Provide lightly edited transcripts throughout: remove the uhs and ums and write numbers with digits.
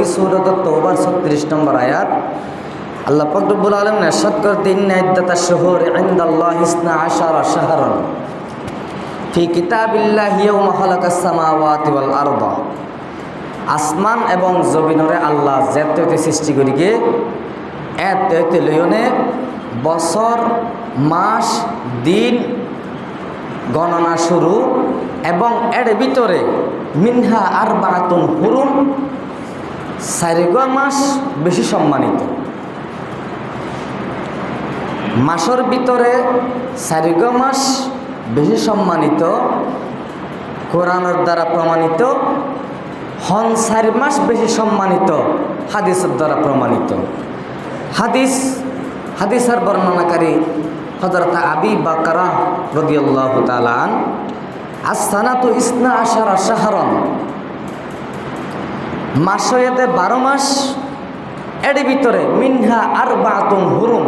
সূরাত তওবার 36 নম্বর আয়াত আল্লাহ পাক রব্বুল আলামিন ইরশাদ করতে ইন্না ইদ্দাতাশ শুহুরি ইনদাল্লাহি 12 শাহরান ফি কিতাবিল্লাহি ইয়াওমা খালাকাস সামাওয়াতি ওয়াল আরদা। আসমান এবং জমিনরে আল্লাহ যেতে সৃষ্টি করিকে এতে লয়নে বছর মাস দিন গণনা শুরু এবং এর ভিতরে মিনহা আরবাতুন হুরুম 4 মাস বেশি সম্মানিত। মাসের ভিতরে 4 মাস বেশি সম্মানিত কোরআনের দ্বারা প্রমাণিত, 4 মাস বেশি সম্মানিত হাদিসের দ্বারা প্রমাণিত। হাদিসের বর্ণনাকারী হযরত আবি বকরা রাদিয়াল্লাহু তাআলা আন as-sanatu 12 শাহরান, মাসেতে 12 মাস, এর ভিতরে মিনহা আরবাতুন হুরুম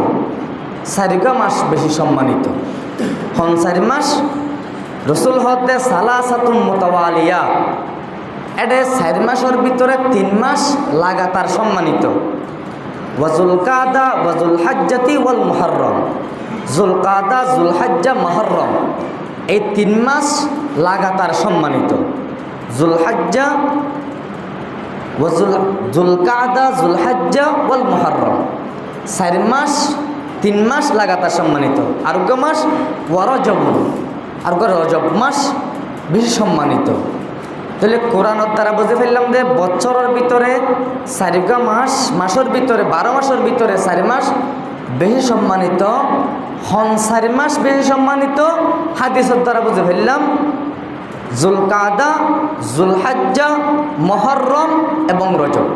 4 মাস বেশি সম্মানিত। 4 মাস রসুল হতে সালাসাতুন মুতাওয়ালিয়া, এডে 4 মাসের ভিতরে 3 মাস লাগাতার সম্মানিত। ওয়াজুল কাদা ওয়াজুল হাজ্জাতি ওয়াল মুহররম, জুলকাদা জুলহাজ্জা মুহররম এই 3 মাস লাগাতার সম্মানিত। জুলহাজ্জা জুলকাদা জুলহাজ্জা ওয়াল মুহররম 4 মাস 3 মাস লাগাতার সম্মানিত। আর মাস ওয়ারজব, আর রজব মাস বেশি সম্মানিত। তাহলে কোরআনের দ্বারা বুঝে ফেললাম যে বছরের ভিতরে 4 মাস, মাসের ভিতরে 12 মাসের ভিতরে 4 মাস বেশি সম্মানিত, 4 মাস বেশি সম্মানিত। হাদিসের দ্বারা বুঝে ফেললাম জুলকাদা জুলহাজ্জা মুহররম এবং রজব।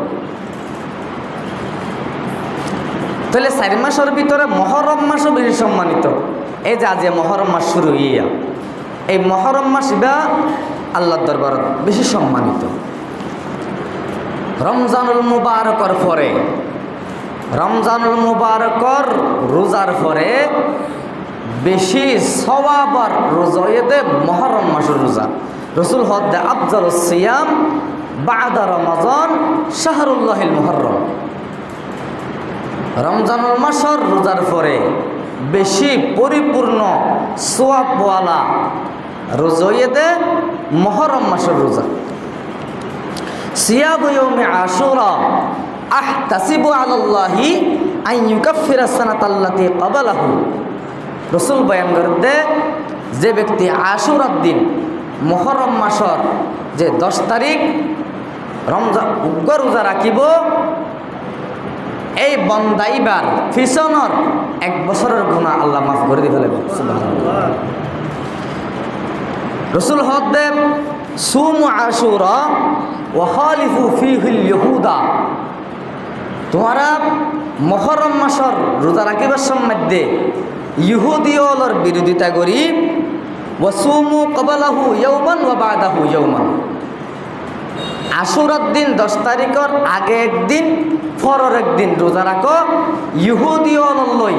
তাহলে 4 মাসের ভিতরে মুহররম মাসও বেশি সম্মানিত। এই যে আজ মুহররম মাস শুরু হইয়া, এই মুহররম মাস বা আল্লাহর দরবারে বেশি সম্মানিত। রমজানুল মুবারকর পরে, রমজানুল মুবারকর রোজার পরে বেশি সওয়াবার রোজা হইতে মুহররম মাসের রোজা। রসুল হদ্দে আফজালুস সিয়াম বাদা রমাজান শাহরুল্লাহিল মুহররম। রমজানুল মাসের রোজার পরে বেশি পরিপূর্ণ সোয়াবওয়ালা রোজা হইতে মুহররম মাসের রোজা। সিয়ামু ইয়াউমি আশুরা আহতাসিবু আলাল্লাহি আন ইউকাফিরা সানাতাল্লাতী ক্বাবালাহু। রসুল বয়ান করতে যে ব্যক্তি আশুরার দিন মুহররম মাসের যে 10 তারিখ রমজান উগ্র রোজা রাখিব, এই বন্দাইবার ফিসনর 1 বছরের গুনাহ আল্লাহ মাফ করে দিয়ে ফেলবে। সুবহানাল্লাহ। রসুল হদ্দে সুমু আশুরা ওয়া খালিফু ফীহিল ইহুদা। তোমরা মুহররম মাসের রোজা রাখিবার সম্বন্ধে ইহুদিয়লর বিরোধিতা করি। ওয়া সুমু ক্বাবলাহু ইয়াওমান ওয়া বাদাহু ইয়াওমান। আশুরার দিন 10 তারিখের আগে একদিন পরের একদিন রোজা রাখো, ইহুদিয়লর লই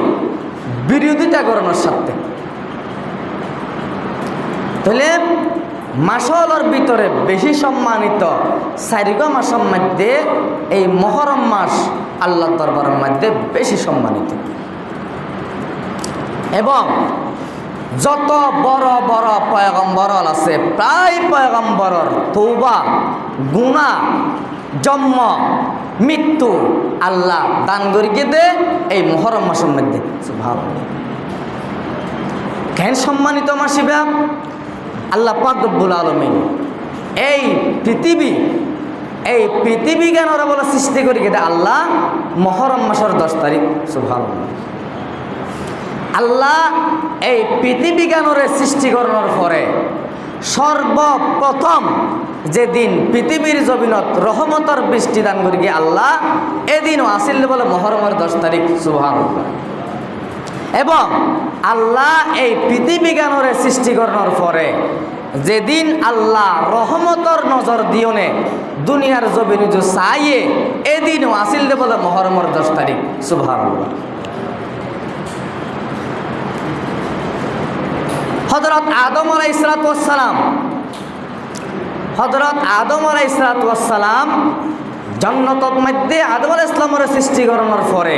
বিরোধিতা করানোর সাথে। তাহলে মাসের ভিতরে বেশি সম্মানিত 4 মাসের মধ্যে এই মুহররম মাস আল্লাহর দরবারের মধ্যে বেশি সম্মানিত। এবং যত বড় বড় পয়গম্বর আছে, প্রায় পয়গম্বরের তওবা গুনাহ জন্ম মৃত্যু আল্লাহ দান করিয়ে দে এই মুহররম মাসের মধ্যে। সুবহানাল্লাহ। কেন সম্মানিত মাসিবা? আল্লাহ পাক রব্বুল আলামিন এই পৃথিবী কেন ওরা বলে সৃষ্টি করি কেটে আল্লাহ মুহররম মাসের 10 তারিখ। সুবহানাল্লাহ। আল্লাহ এই পৃথিবী জ্ঞানরে সৃষ্টি করানোর পরে সর্বপ্রথম যেদিন পৃথিবীর জমিনত রহমতর বৃষ্টি দান করি আল্লাহ, এদিনও আসিল বলে মুহররমের 10 তারিখ। সুবহানাল্লাহ। এবং আল্লাহ এই পৃথিবী জ্ঞানরে সৃষ্টি করানোর পরে যেদিন আল্লাহ রহমতর নজর দিওনে দুনিয়ার জমিনে যে চাইয়ে, এদিনও আসিল বলে মুহররমের 10 তারিখ। সুবহানাল্লাহ। হযরত আদম আলাইহিস সালাম জান্নাতের মধ্যে আদম আলাইহিস সালামের সৃষ্টি করানোর পরে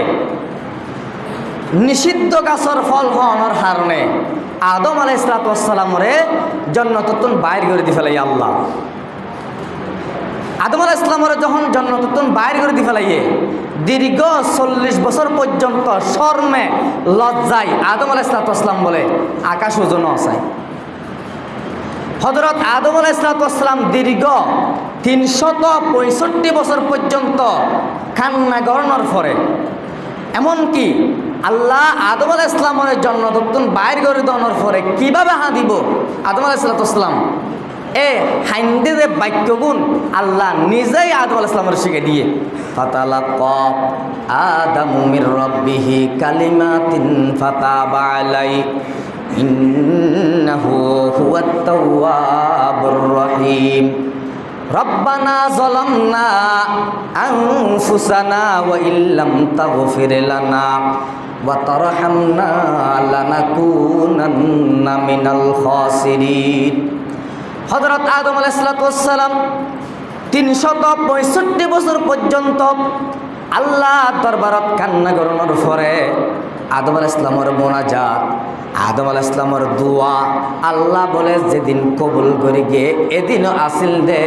নিষিদ্ধ গাছের ফল হওয়ার কারণে আদম আলাইহিস সালামরে জান্নাততুন বাইর করে দি ফেলাই আল্লাহ। আদম আলাইহিস সালামরে যখন জান্নাততুন বাইর করে দি ফেলাইয়ে দীর্ঘ 40 বছর পর্যন্ত শর্মে লজ্জায় আদম আলাইহিস সালাম বলে আকাশ ওজন আসায়। হযরত আদম আলাইহিস সালাম দীর্ঘ 365 বছর পর্যন্ত কান্না গড়ানোর পরে এমনকি আল্লাহ আদম আলাইহিস সালামের জান্নাততুন বাইর করে দেওয়ার পরে কিভাবে হাদিব আদম আলাইহিস সালাম হাইন্দের বাক্যগুণ আল্লাহ নিজেই আদম আলাইহিস সালামের শিখে দিয়ে ফাতালাক্কা আদামু মির রাব্বিহি কালিমাতিন ফাতাবা আলাইহি ইন্নাহু হুয়াত তাওয়াবুর রহিম। রব্বানা যালামনা আনফুসানা ওয়া ইল্লাম তাগফির লানা ওয়া তারহামনা লানাকুনান্না মিনাল খাসিরিন। হযরত আদম আলাইহিস সালাম 365 বছর পর্যন্ত আল্লাহ দরবারত কান্না করানোর পরে আদম আলাইহিস সালামের মোনাজাত, আদম আলাইহিস সালামের দোয়া আল্লাহ বলে যেদিন কবুল করে গিয়ে এদিনও আসিল দে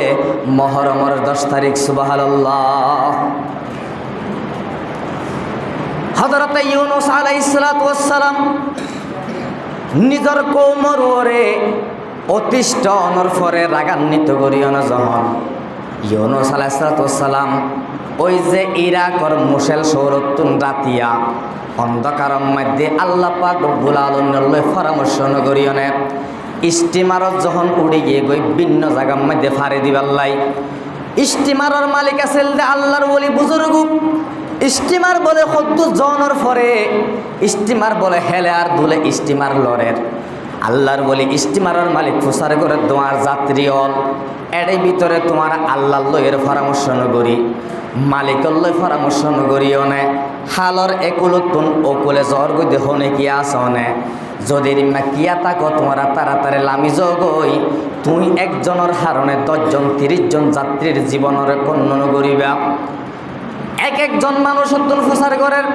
মুহররমের 10 তারিখ। সুবহানাল্লাহ। হযরত ইউনূস আলাইহিস সালাম নিজের কওমের ওরে অতিষ্ঠ অনর পরে রাগান্বিত করিও না যখন ইউনূস আলাইহিস সালাম ওই যে ইরাকর মুশেল সৌরতুন রাতিয়া অন্ধকারের মধ্যে আল্লাহ পাক রব্বুল আলামিনের পরামর্শ নগরিও না স্টিমারত যখন উড়ে গিয়ে গই ভিন্ন জায়গার মধ্যে ফাড়ি দিবাল্লাই। স্টিমারের মালিক আছিল যে আল্লাহর ওলি বুজুর্গ। স্টিমার বলে কত জনের পরে স্টিমার বলে হেলে আর দুলে স্টিমার লরের আল্লাহর বলি স্টিমারের মালিক প্রচার করে তোমার যাত্রী হল এর ভিতরে তোমার আল্লাহর লয়ের পরামর্শ নগরী মালিকর লয় পরামর্শ নগরীও নে হালর একুলতুন ওকুলে জ্বর গই দেহ নে কি আসনে যদি না কিয়া তাকো তোমারা তাড়াতাড়ি লামি জগই তুই একজনের হারণে 10 জন 30 জন যাত্রীর জীবনের কন্যন করিবা। এক একজন মানুষ অত্যন্ত প্রচার করেন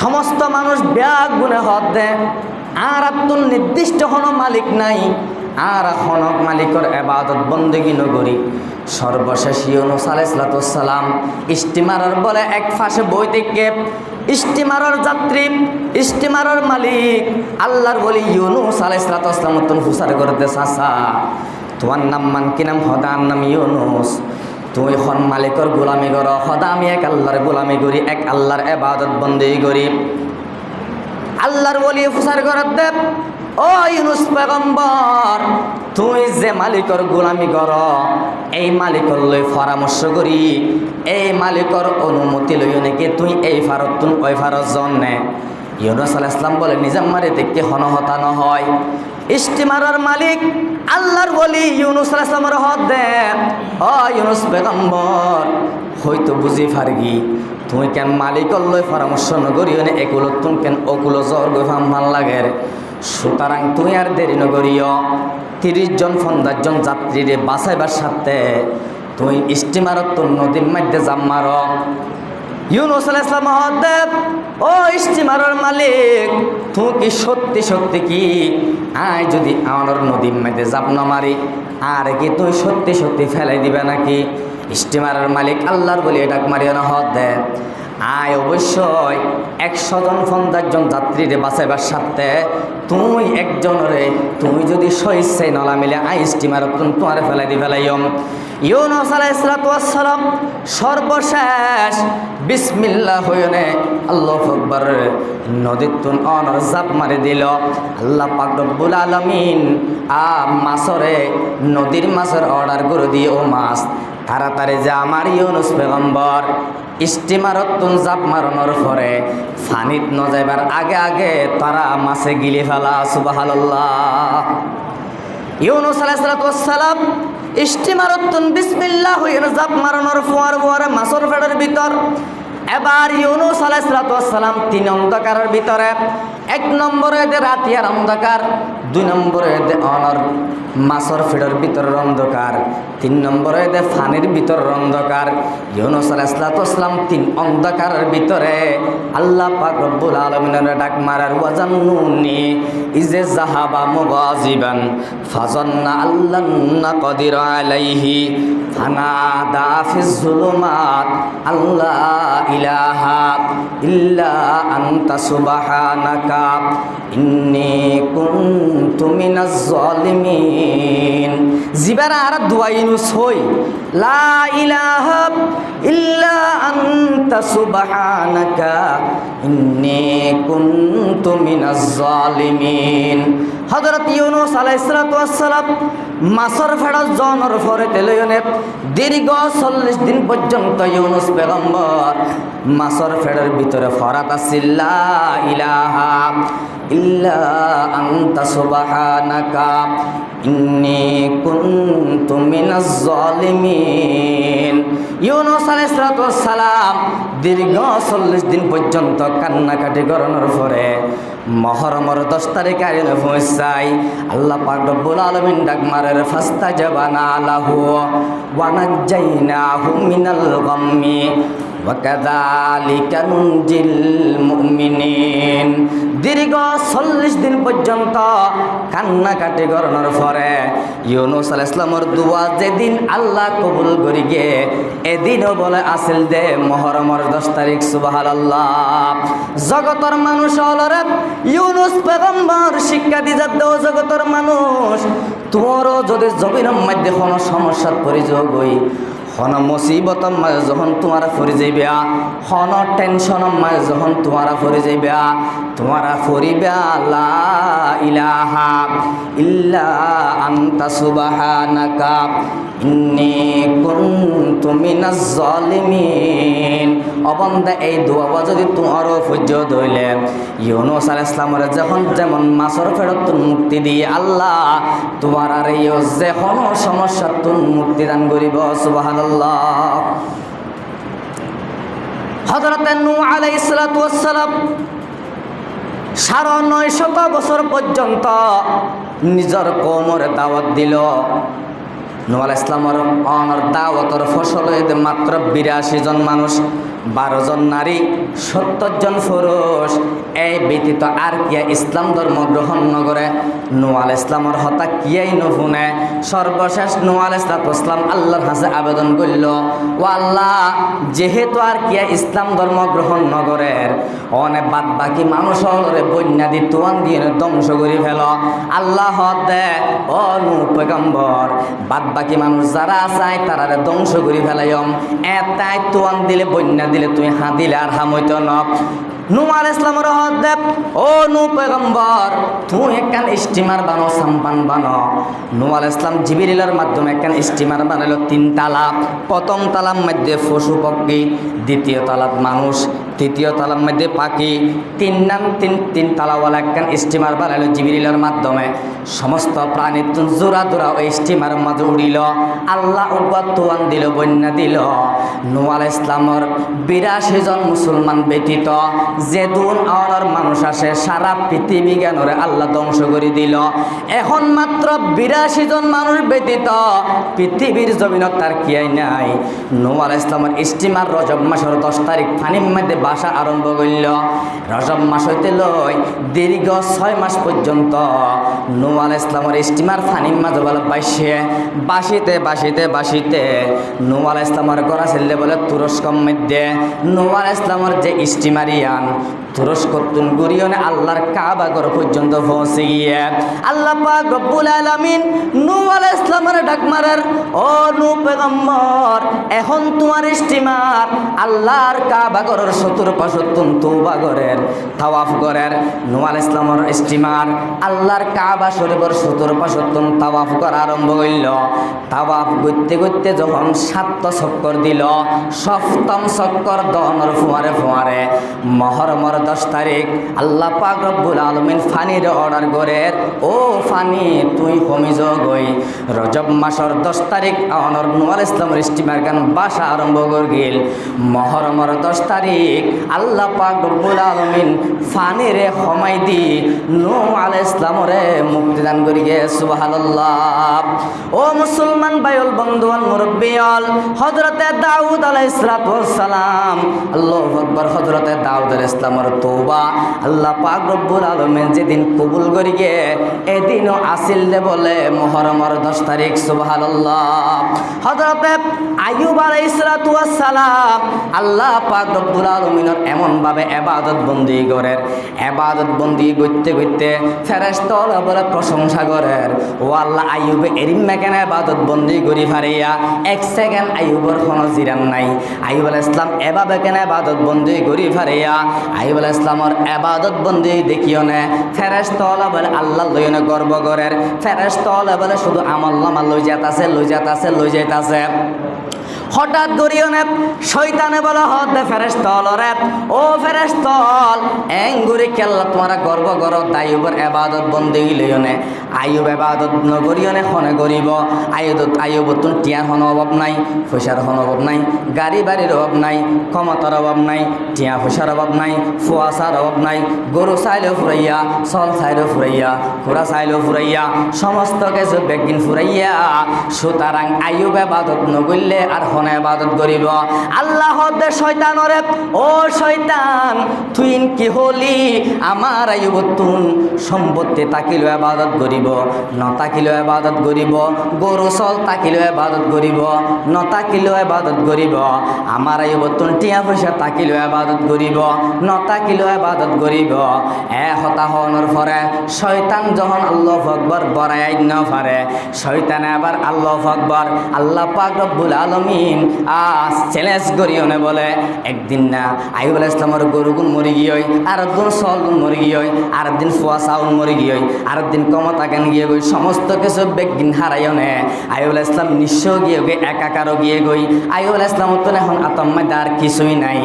সমস্ত মানুষ ব্যাগ গুনে হদ দেয় আর আত্মন নির্দিষ্ট কোনো মালিক নাই আর এখন মালিকর ইবাদত বন্দেগী নগরী। সর্বশেষ ইউনূস আলাইহিস সালাম স্টিমারের বলে এক পাশে বই থেকে স্টিমারের যাত্রী স্টিমারের মালিক আল্লাহর বলি ইউনূস আলাইহিস সালাম তুমি প্রচার করতে চাচা তোমার নাম মান কি নাম হদার নাম ইউনূস তুই এখন মালিকর গোলামি কর সদা আমি এক আল্লাহর গোলামি করি এক আল্লাহর ইবাদত বন্দেগী করি। আল্লাহর ওলি প্রচার করার দেব ও ইউনূস পয়গম্বর তুই যে মালিকর গোলামি কর এই মালিকর লই পরামর্শ করি এই মালিকর অনুমতি লইও নাকি তুই এই ফারত তুই ওই ফারত জন্নে। ইউনূস আলাইহিস সালাম বলে নিজাম মারে দেখতে হনহতা নহয়। স্টিমারের মালিক আল্লাহর ওলি ইউনূস আলাইহিস সালামের হদ দেন ও ইউনূস পয়গম্বর হয়তো বুঝি ফারগি তুই কেন মালিকর লই পরামর্শ নগরিও নে একুলো তুন কেন ওকুলো জ্বর গই ফাম ভাল লাগে সুতরাং তুই আর দেরি নগরিও 30 জন 50 জন যাত্রীরে বাঁচাইবার সাথে তুই স্টিমারত তোর নদীর মধ্যে জাম মার। ইউনূস আলাইহিস সালাম হদেব ও স্টিমারের মালিক তুই কি সত্যি সত্যি কি আয় যদি আমার নদীর মধ্যে জাপ না মারি আর কি তুই সত্যি সত্যি ফেলাই দিবে নাকি? স্টিমারের মালিক আল্লাহর বলি ডাক মারিও না হদেব আয় অবশ্যই 100 জন 50 জন যাত্রীরে বাঁচাইবার সাথে তুই একজনরে তুই যদি সইচ্ছাই নলা মিলে আই স্টিমারত তোমার ফেলাই দি ফেলাইম। ইউনূস আলাইহিস সালাম সর্বশেষ বিসমিল্লাহ হইনে আল্লাহু আকবার নদীর তুন অনর জাপ মারি দিল। আল্লাহ পাক রব্বুল আলামিন মাছরে নদীর মাছের অর্ডার করে দিয়ে ও মাছ তাড়াতাড়ি যে আমার ইউনূস পয়গম্বর স্টিমারত তুন জাপ মারানোর পরে ফানিত ন যাইবার আগে আগে তারা মাছে গিলি ফেলা। সুবহানাল্লাহ। ইউনূস আলাইহিস সালাম স্টিমারত তুন বিসমিল্লাহ হইয়া জাপ মারানোর পরে মাছের পেটের ভিতর এবার ইউনূস আলাইহিস সালাম 3 অন্ধকারের ভিতরে 1 নম্বরে রাতিয়ার অন্ধকার 2 নম্বরে দে অনর মাছর ফিডর ভিতরের অন্ধকার, 3 নম্বরে দে ফানির ভিতরের অন্ধকার। ইউনুস আলাইহিস সালাম 3 অন্ধকারের ভিতরে আল্লাহ পাক রব্বুল আলামিনের ডাক মারার ওয়াজান্নুনি ইজে যাহাবা মুগাজিবান ফাজান্না আল্লান্না কাদির আলাইহি ফানাদা ফিজ যুলুমাত আল্লা ইলাহা ইল্লা আনতা সুবহানাকা ইন্নী কুনতু মিনাজ জালিমিন। জিবার আর দোয়া ইউনুস হই লা ইলাহা ইল্লা আনতা সুবহানাকা ইন্নী কুনতু মিনাজ জালিমিন। হযরত ইউনুস আলাইহিস সালাম মাছর ফেড়া জনের পরে তেলয়নে দীর্ঘ 40 দিন পর্যন্ত ইউনুস পয়গম্বর মাছর ফেড়ার ভিতরে ফরাত আছিল লা ইলাহা ইল্লা আনতা সুবহানাকা ইন্নী কুনতু মিনাজ জালিমিন। ইউনুস আলাইহিস সালাম দীর্ঘ 40 দিন পর্যন্ত কান্নাকাটি করানোর পরে মহরমের 10 তারিখ আইনে পৌঁছাই আল্লাহ পাক রব্বুল আলামিন ডাক মারের ফাস্তাজাবানা লাহু ওয়া নাজ্জাইনাহু মিনাল গাম্মি ওয়া কাযালিকা নুনজিল মুমিনিন। দীর্ঘ 40 দিন পর্যন্ত কান্নাকাটি করানোর পরে ইউনুস আলাইহিস সালামের দোয়া যেদিন আল্লাহ কবুল করি গে এদিনও বলে আসিল দে মহরমের 10 তারিখ। সুবহানাল্লাহ। জগতের মানুষ হলরে ইউনুস পয়গম্বর শিক্ষা দি যাত জগতের মানুষ তোরও যদি জমিনের মধ্যে কোনো সমস্যার পরিযোগ হই হন মুসিবতর মাঝে যখন তোমারা ফরি যাইবা হন টেনশনের মাঝে যখন তোমারা ফরি যাইবা তোমারা ফরিবা লা ইলাহা ইল্লা আনতা সুবহানাকা ইন্নী কুনতু মিনাজ জালিমিন। অবন্দা এই দোয়া যদি তোমারও ফজ্জ ধইলে ইউনুস আলাইহিস সালামের যখন যেমন মাছর ফেরত মুক্তি দিয়ে আল্লাহ তোমার আর এই যে কোনো সমস্যার তুন মুক্তি দান করিব। সুবহানাল্লাহ। হযরত নূহ আলাইহিস সালাম 950 বছর পর্যন্ত নিজের কওমের দাওয়াত দিল। নূহ আলাইহিস সালামের অনর দাওয়াতের ফসল হইতে মাত্র 82 জন মানুষ, 12 জন নারী, 70 জন পুরুষ। এই ব্যতীত আর কিয়া ইসলাম ধর্ম গ্রহণ নকরে। নূহ আলাইহিস সালামের হতা কিয়াই নুশুনে। সর্বশেষ নূহ আলাইহিস সালাম আল্লাহর কাছে আবেদন করল, ও আল্লাহ যেহেতু আর কিয়া ইসলাম ধর্ম গ্রহণ নকরে অনেক বাদ বাকি মানুষ হলরে বন্যা দি তোয়ান দিয়ে ধ্বংস করে ফেল। আল্লাহ দে ও নূহ পয়গম্বর বাদ বাকি মানুষ যারা চায় তারা ধ্বংস করে ফেলাইম। এটাই তোয়ান দিলে বন্যা দিলে তুই হা দিলে আর হামইত ন। নূহ আলাইহিস সালামের হদেব ও নূহ পয়গম্বর তুই একখান স্টিমার বানো, সাম্পান বানো। নূহ আলাইহিস সালাম জিবরিলের মাধ্যমে একখান স্টিমার বানাইল 3 তালা। প্রথম তালার মধ্যে পশু পক্ষী, দ্বিতীয় তালাত মানুষ, তৃতীয় তালার মধ্যে পাখি, 3 তালাওয়ালা একখান স্টিমার বানাইল জিবরিলের মাধ্যমে। সমস্ত প্রাণী জোড়া জোড়া ওই স্টিমারের মাঝে উড়িল। আল্লাহ উগ্র তোয়ান দিল, বন্যা দিল। নূহ আলাইহিস সালামের 82 জন মুসলমান ব্যতীত যে দুন আর মানুষ আসে সারা পৃথিবী জ্ঞানরে আল্লাহ ধ্বংস করে দিল। এখন মাত্র 82 জন মানুষ ব্যতীত পৃথিবীর জমিনত তার কিয়াই নাই। নূহ আলাইহিস সালামের স্টিমার রজব মাসের 10 তারিখ পানির মধ্যে বাসা আরম্ভ করল। রজব মাস হইতে লই দীর্ঘ 6 মাস পর্যন্ত নূহ আলাইহিস সালামের স্টিমার পানির মাঝে বলে বাসিতে নূহ আলাইহিস সালামের ঘর ছেলে বলে তুরস্কর মধ্যে। নূহ আলাইহিস সালামের যে স্টিমারিয়ান তুরস্ক তুনগুরিয়নে আল্লাহর কাবা ঘর পর্যন্ত পৌঁছে গিয়ে আল্লাহ পাক রব্বুল আলামিন নূহ আলাইহিস সালামের ডাক মারার, ও নূহ পয়গম্বর এখন তোমার স্টিমার আল্লাহর কাবা ঘরের চতুর্পাশে তওবা করেন, তাওয়াফ করেন। নূহ আলাইহিস সালামের স্টিমার আল্লাহর কাবা শরীফের চতুর্পাশে তাওয়াফ করা আরম্ভ হইল। তাওয়াফ করতে করতে যখন 7 চক্কর দিল, 7ম চক্কর দহনের ফোয়ারে মহরমের 10 তারিখ আল্লাহ পাক রব্বুল আলামিন ফানির অর্ডার করেন, ও ফানি তুই কমিজ গই। রজব মাসের 10 তারিখ অনর নূহ আলাইহিস সালামের স্টিমার গান বাসা আরম্ভ করে গেল। মহরমের 10 তারিখ আল্লাহ পাক রব্বুল আলামিন ফানিরে হমাই দি নূহ আলাইহিস সালামরে মুক্তি দান করিয়ে সুবহানাল্লাহ। ও মুসলমান ভাইল বন্ধুগণ মুরব্বিয়াল, হযরতে দাউদ আলাইহিস সালাম, আল্লাহু আকবার, হযরতে দাউদ আলাইহিস সালামের তওবা আল্লাহ পাক রব্বুল আলামিন যেদিন কবুল করিয়ে এদিনও আসিল দে বলে মুহররমের 10 তারিখ সুবহানাল্লাহ। হযরতে আইয়ুব আলাইহিস সালাম আল্লাহ পাক রব্বুল আলামিনের এমন ভাবে ইবাদত বন্দেগি করেন, ইবাদত বন্দেগি করতে করতে ফেরেশতারা বলে প্রশংসা করেন, ও আল্লাহ আইয়ুবে এরিম্মা কেন ইবাদত বন্দেগি করি ফারিয়া, এক সেকেন্ড আইয়ুবের কোনো জিরান নাই। আইয়ুব আলাইহিস সালাম এভাবে কেন ইবাদত বন্দেগি করি ফারিয়া, আইয়ুব আলাইহিস সালামের ইবাদত বন্দেগি দেখিও না ফেরেশতারা বলে আল্লাহ লইনে গর্ব করেন, ফেরেশতারা বলে শুধু আমলনামা লই যাইতাছে। হঠাৎ করিওনে শয়তানে বলা হতে ফেরেশতল রে, ও ফেরেশতল এঙ্গুরি কেল্লা তোমারা গর্ব করো আইয়ুবের ইবাদত বন্দেগি লইওনে, আইয়ুব ইবাদত নগরিওনে খনে করিব, আইয়ুব তুন টিয়ার হন অভাব নাই, পয়সার হন অভাব নাই, গাড়ি বাড়ির অভাব নাই, ক্ষমতার অভাব নাই, টিয়া পয়সার অভাব নাই, ফুয়াশার অভাব নাই, গরু চাইলেও ফুরাইয়া, চল চাইলেও ফুরাইয়া, ঘোড়া চাইলেও ফুরাইয়া, সমস্ত কিছু বেগিন ফুরাইয়া, সুতরাং আইয়ুব ইবাদত নগরলে আর হনে ইবাদত করিব। আল্লাহ দে শয়তানরে, ও শয়তান তুই কি হলি, আমার আইয়ুব তুন সম্পত্তি তাকিল ইবাদত করিব, ন তাকিল ইবাদত করিব, গরু চল তাকিল ইবাদত করিব, ন তাকিল ইবাদত করিব, আমার আইয়ুব তুন টিয়া পয়সা তাকিল ইবাদত করিব, ন তাকিল ইবাদত করিব। হতাহনের পরে শয়তান যখন আল্লাহু আকবার বড়াই ন পারে, শয়তান আবার আল্লাহু আকবার আল্লাহ পাক রব্বুল আলামিন চ্যালেঞ্জ করিওনে বলে একদিন না আইয়ুব আলাইহিস সালামের গরুগুন মরি গিয়ে, আরেকদিন সলগুন মরি গিয়ে, আরেকদিন ফুয়া চাউল মরি গিয়ে, আরেকদিন ক্ষমতা কেন গিয়ে গই, সমস্ত কিছু বেগিন হারাইও নে আইয়ুব আলাইহিস সালাম নিঃস্ব গিয়ে গই, একাকারও গিয়ে গই। আইয়ুব আলাইহিস সালাম তো এখন আতম্মায় আর কিছুই নাই।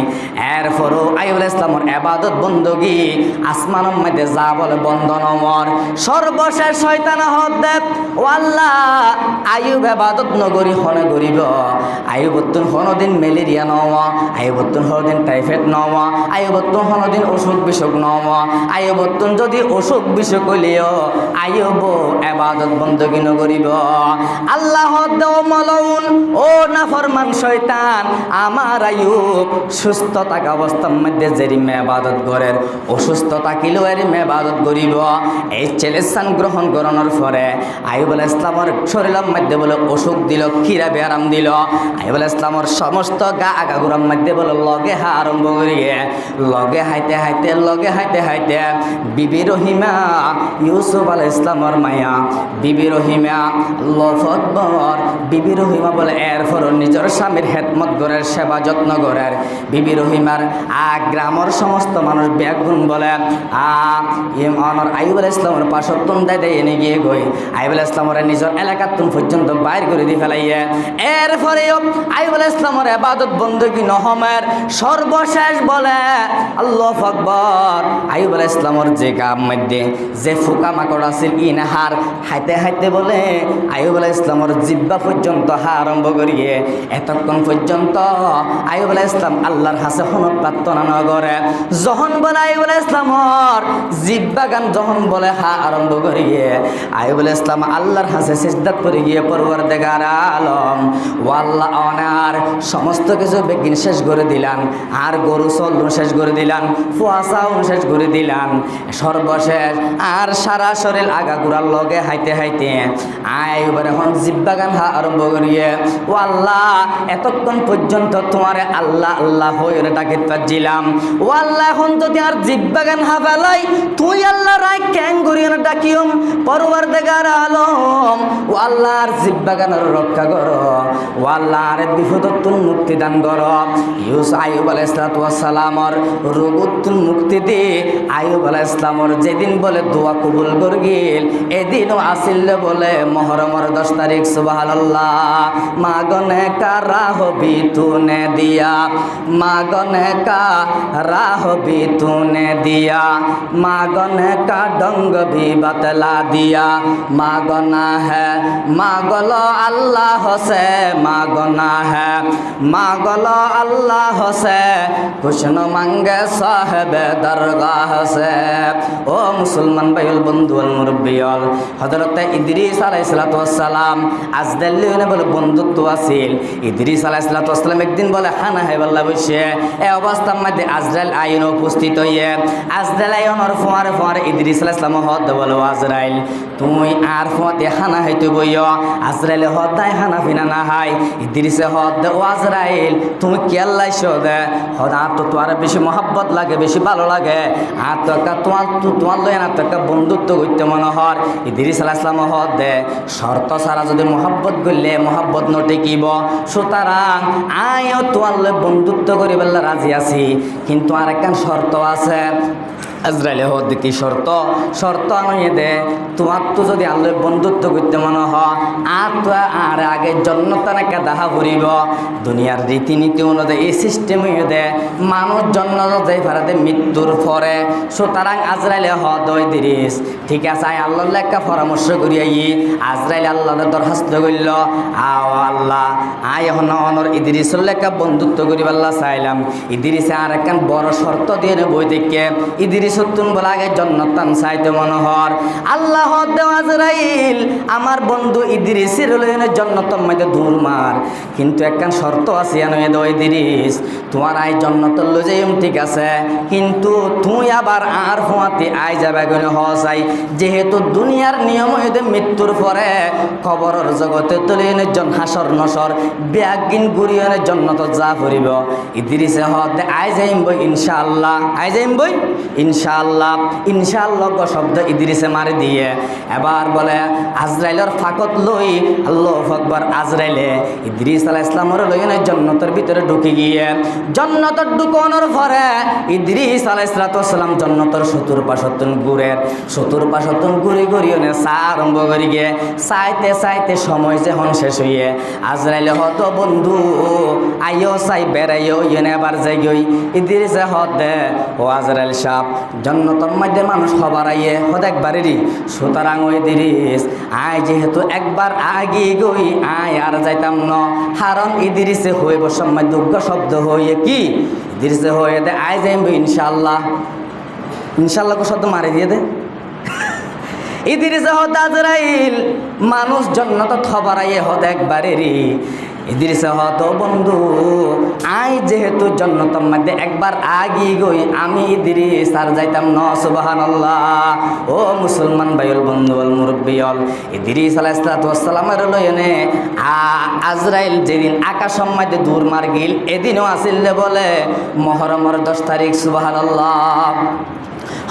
এরপরও আইয়ুব আলাইহিস সালামের ইবাদত বন্দগি আসমানের মধ্যে যা বলে বন্ধন অমর। সর্বশেষ শয়তান হদ দেব, ও আল্লাহ আইয়ুব ইবাদত নগরী হনে গরিব, আইয়ুবতুন হনদিন ম্যালেরিয়া নওয়া, আইয়ুবতুন হনদিন টাইফয়েড নওয়া, আইয়ুবতুন হনদিন অসুখ বিসুখ নওয়া, আইয়ুবতুন যদি অসুখ বিসুখ হইলেও আইয়ুব ইবাদত বন্দগি নগরিব। আল্লাহ দেও মালাউন, ও নাফরমান শয়তান আমার আইয়ুব সুস্থ থাকা অবস্থার মধ্যে যেরিমে ইবাদত করেন, অসুস্থ থাকিলেও এরিমে ইবাদত করিব। এই চ্যালেঞ্জ গ্রহণ করানোর পরে আইয়ুব আলাইহিস সালামের শরীরের মধ্যে বলে অসুখ দিল, কিরা ব্যারাম দিল। আইয়ুব আলাইহিস সালামের সমস্ত গা আগাগুড়ার মধ্যে বলে লগে হা আরম্ভ করিয়ে, লগে হাইতে হাইতে বিবি রহিমা, ইউসুফ আলাইহিস সালামের মায়া বিবি রহিমা, আল্লাহু আকবার, বিবি রহিমা বলে এরপর নিজের স্বামীর খেদমত করার, সেবা যত্ন করার। বিবি রহিমার গ্রামের সমস্ত মানুষ ব্যাগুন বলে আইয়ুব আলাইহিস সালামের পাশতুন দাইতে এনে গিয়ে গই আইয়ুব আলাইহিস সালামের নিজের এলাকাতুন পর্যন্ত বাইর করে দি ফেলাইয়ে। এরপরেও আইয়ুব আলাইহিস সালামের ইবাদত বندگی নহমের সর্বশেষ বলে আল্লাহু আকবার। আইয়ুব আলাইহিস সালামের যে গাম মধ্যে যে ফুকা মাকড় আছিল ইনহার হাইতে বলে আইয়ুব আলাইহিস সালামের জিহ্বা পর্যন্ত হা আরম্ভ করিয়ে এতক্ষণ পর্যন্ত আইয়ুব আলাইহিস সালাম আল্লাহর হাসে কোনো প্রার্থনা না করে। যখন বলে আইয়ুব আলাইহিস সালামের জিহ্বা গান যখন বলে হা আরম্ভ করিয়ে আইয়ুব আলাইহিস সালাম আল্লাহর হাসে সিজদাত করে গিয়ে পরওয়ারদিগার আলম ও আল্লাহ অনার সমস্ত কিছু বেগিন শেষ করে দিলাম, আর গরু চলুন শেষ করে দিলাম, ফুয়াশাউন শেষ করে দিলাম, সর্বশেষ আর সারা শরীর আগা গুড়ার লগে হাইতে আইবার এখন জিব্বা গান হা আরম্ভ করিয়ে ও আল্লাহ এতক্ষণ পর্যন্ত তোমার আল্লাহ আল্লাহ হয়ে ডাকে দিলাম, ও আল্লাহ এখন যদি আর জিব্বা গান হা ফেলাই তুই আল্লাহ রায় ক্যাং করিয়ে ডাকিম পরওয়ারদিগার আলম ও আল্লাহ আর জিব্বা গানের রক্ষা করো, ও আল্লাহ আর বিপদতুন মুক্তি দান করো। আইয়ুব আলাইহিস সালামের রোগতুন মুক্তি দে। আইয়ুব আলাইহিস সালামের যেদিন বলে দোয়া কবুল করে গেল এদিনও আসিল বলে মুহররমের 10 তারিখ। সুবহানাল্লাহ। মাগনে কা রাহবি তুনে দিয়া, মাগনে কা রাহবি তুনে দিয়া, मागने का डंग भी बतला दिया, मागना है मागलो अल्लाह से, मागना ना है मांगल अल्लाह से कुछ न मांगे साहेब दरगाह से। ओ मुसलमान भाइयों बंधुओं मुरब्बियों हजरत इदरिस अलैहिस्सलाम আজরাইল বলে বন্ধুত্ব আছিল। ইদরিস আলাইহিসসালাম একদিন বলে খানা খাইবাল্লা বসে এই অবস্থার মধ্যে আজরাইল আইন উপস্থিত হইয়ে আজরাইল আইনের ফোয়ারে ফোয়ারে ইদরিস আলাইহিসসালাম হদ বলে আজরাইল তুমি আর ফোয়াতে খানা খাইতে বইও। আজরাইল হদ দায় খানা ফিনা না হাই ইদরিসে হদ ও আজরাইল তুমি কেল্লাইছো দে হদ আর তো তোমার বেশি মহব্বত লাগে বেশি ভালো লাগে আর তো একটা তোমার লয় না তো একটা বন্ধুত্ব করতে মনে হয়। ইদরিস আলাইহিসসালাম হদ দে শর্ত ছাড়া যদি মহব্বত করলে মহব্বত নটিকিব সুতরাং আয়ও তোমার বন্ধুত্ব করি বললে রাজি আছি কিন্তু আর একখান শর্ত আছে। আজরাইলে হদ কি শর্ত শর্ত আনিয়ে দে তোমার তো যদি আল্লাহ বন্ধুত্ব করতে মনে হয় আর তো আর আগে জন্নতানাকে দেখা করিব দুনিয়ার রীতিনীতি অনুযায়ী এই সিস্টেম হয়ে দে মানুষ জন্ম যাই ফারাতে মৃত্যুর পরে সুতরাং আজরাইলে হদ ইদরিস ঠিক আছে আই আল্লাহ একটা পরামর্শ করিয়াই আজরাইল আল্লাহর দরখাস্ত করল আও আল্লাহ আই এখন অনর ইদরিসের লেখা বন্ধুত্ব করিব আল্লাহ চাইলাম। ইদরিসে আর একখান বড় শর্ত দিয়ে বই দেখে ইদরিস সত্যুন বলে আগে জন্নতান চাইতে মনোহর আল্লাহ আজরাইল আমার বন্ধু ইদরিসের জন্নতম মধ্যে দূর মার কিন্তু একখান শর্ত আছে ইদরিস তোমার আই জন্নত লো যাই ঠিক আছে কিন্তু তুই আবার আর ফোয়াতে আই যাবে গেলে হসাই যেহেতু দুনিয়ার নিয়ম হইতে মৃত্যুর পরে খবরের জগতে তুলে হাসর নসর ব্যাগিন গুরিয়নের জন্নত যা ফুরিব ইদরিসে হদ আই যাইম বই ইনশাআল্লাহ আই যাইম বই ইনশাআল্লাহ ইনশাআল্লাহ শব্দ ইদরিসে মারি দিয়ে এবার বলে আজরাইলের ফাকত লই আল্লাহু আকবার আজরাইলে ইদরিস আলাইহিস সালামের লইনে জান্নাতের ভিতরে ঢুকে গিয়ে জান্নাতের ঢুকানোর পরে ইদরিস আলাইহিস সালাম জান্নাতের চতুর্পাশতন ঘুরে ঘুরিয়ে চা আরম্ভ করি গিয়ে চাইতে চাইতে সময় যখন শেষ হইয়ে আজরাইলে হত বন্ধু আইও চাই বেড়াইও ইয়েনে আবার যাই গই ইদরিসে হদ দে ও আজরাইল সাপ জন্নতর মধ্যে মানুষ হবার আইয়ে হদ একবারেরই সুতরাং ওই ইদরিস আয় যেহেতু একবার আগে গই আয় আর যাইতাম ন হারণ ইদরিসে হইব সময় দুর্গ শব্দ হইয়ে কি ইদরিসে হয়ে দে আয় যাইম ইনশাআল্লাহ ইনশাআল্লাহ কো শব্দ মারি দিয়ে দে ইদরিসে হদ আজরাইল মানুষ জন্নত হবার আইয়ে হদ একবারেরই ইদরিসে হত বন্ধু আই যেহেতু জন্নতর মধ্যে একবার আগি গই আমি ইদরিস আর যাইতাম ন সুবহানাল্লাহ। ও মুসলমান ভাইল বন্ধুল মুরব্বিয়ল ইদরিস আলাইহিস সালামের লয়নে আজরাইল যেদিন আকাশের মধ্যে দূর মার গিল এদিনও আসিল বলে মুহররমের 10 তারিখ সুবহানাল্লাহ।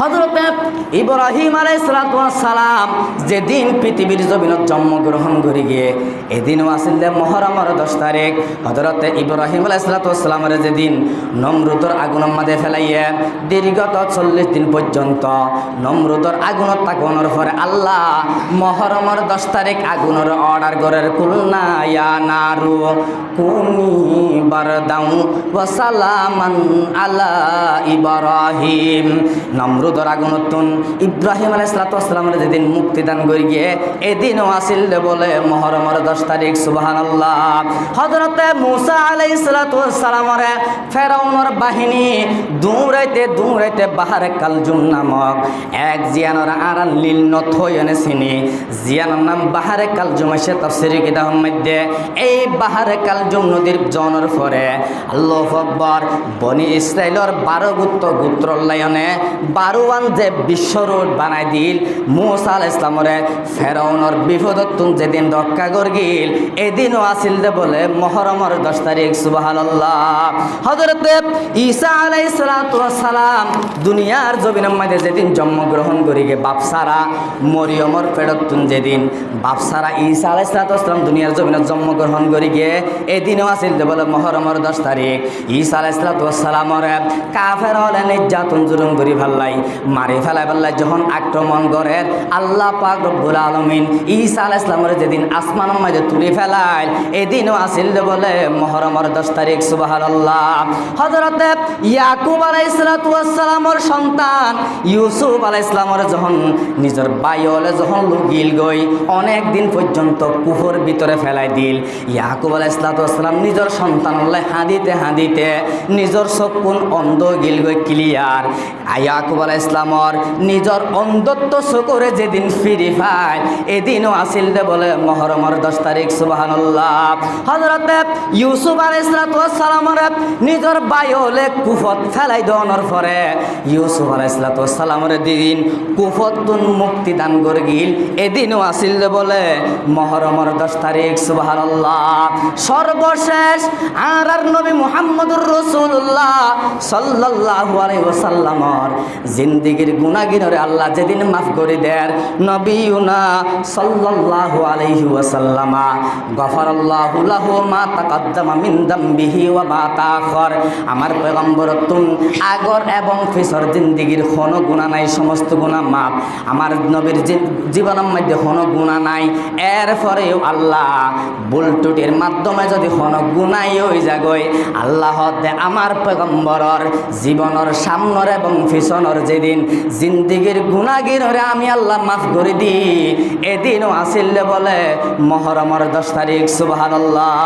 হযরত ইব্রাহিম আলাইহিস সালাম যেদিন পৃথিবীর জমিনত জন্মগ্রহণ করে গিয়ে এদিনও আসলে মুহররমের 10 তারিখ হযরত ইব্রাহিম আলাইহিস সালামের যেদিন নমরুদের আগুনের মধ্যে ফেলাইয়ে দীর্ঘত 40 দিন পর্যন্ত নমরুদের আগুনত তাকানোর পরে আল্লাহ মুহররমের 10 তারিখ আগুনের অর্ডার করার কুলনা ইয়া নারু কুনি বারদাউ ওয়া সালামান আলা ইব্রাহিম নমরুদের আগুনতন ইব্রাহিম আলাইহিস সালামের যেদিন মুক্তিদান করে গিয়ে এদিনও আসিল বলে মুহররমের 10 তারিখ সুবহানাল্লাহ। হযরত মুসা আলাইহিস সালামের ফেরাউনের বাহিনী দৌড়াইতে বাহারে কালজুম নামক এক জিয়ানোর আড়াল নীল নথ হইনে চিনি জিয়ানোর নাম বাহারে কালজুম আছে তাফসীরে কিতাবের মধ্যে এই বাহারে কালজুম নদীর জনের পরে আল্লাহু আকবার বনি ইসরাইলের 12 গোত্র লায়নে 12 যে বিশ্বরোড বানাই দিল মুসা আলাইহিস সালামরে ফেরাউনের বিপদতুন যেদিন রক্ষা করগিল এদিনও আসিল বলে মুহররমের 10 তারিখ সুবহানাল্লাহ। হযরত ঈসা আলাইহিস সালাম দুনিয়ার জমিনের মধ্যে যেদিন জন্মগ্রহণ করিগে বাপসারা মরিয়মর পেটতুন যেদিন বাপসারা ঈসা আলাইহিস সালাম দুনিয়ার জমিনে জন্মগ্রহণ করিগে এদিনও আসিল বলে মুহররমের 10 তারিখ ঈসা আলাইহিস সালামরে কাফের হলে নির্যাতন জুলুম করি ভাল বলাই মারি ফেলাই বললাই যখন আক্রমণ করে আল্লাহ পাক রব্বুল আলামিন ঈসা আলাইহিস সালামের যেদিন আসমানের মাঝে তুলে ফেলায় এদিনও আসিল বলে মুহররমের 10 তারিখ সুবহানাল্লাহ। হযরতে ইয়াকুব আলাইহিস সালামের সন্তান ইউসুফ আলাইহিস সালামের যখন নিজের বাইলে যখন লুকিল গই অনেক দিন পর্যন্ত কুফর ভিতরে ফেলাই দিল ইয়াকুব আলাইহিস সালাম নিজের সন্তান হাঁদিতে হাঁদিতে নিজের চকুন অন্ধ গিল গই ক্লিয়ার ইয়াকুব আলাইহিস সালামের নিজের অন্ধত্ব চকুরে যেদিন ফিরি পায় এদিনও আসিল বলে মুহররমের 10 তারিখ সুবহানাল্লাহ। হযরতে ইউসুফ আলাইহিস সালামের নিজের বাইলে কুফত ফেলাই দেওয়ার পরে ইউসুফ আলাইহিস সালামের দিন কুফতুন মুক্তি দান করে গিল এদিনও আসিল বলে মুহররমের 10 তারিখ সুবহানাল্লাহ। সর্বশেষ আর নবী মুহাম্মদুর রাসূলুল্লাহ সাল্লাল্লাহু আলাইহি ওয়াসাল্লামর জিন্দেগীর গুনাহগিনরে আল্লাহ যেদিন মাফ করে দেন নবিয়ুনা সাল্লাল্লাহু আলাইহি ওয়াসাল্লামা গফারাল্লাহু লাহু মা তাকাদ্দামা মিন দামবিহি ওয়া মা তাআখার আমার পয়গম্বর তুম আগর এবং পিছর জিন্দেগীর কোনো গুনাহ নাই সমস্ত গুনাহ মাফ আমার নবীর জীবনের মধ্যে কোনো গুনাহ নাই এরপরেও আল্লাহ ভুল ত্রুটির মাধ্যমে যদি কোনো গুনাহ হই যাগয় আল্লাহ দে আমার পয়গম্বরর জীবনের সামনের এবং পিছনের যেদিন জিন্দেগীর গুনাহগিনরে আমি আল্লাহ মাফ করে দি এদিনও আসিল বলে মুহররমের 10 তারিখ সুবহানাল্লাহ।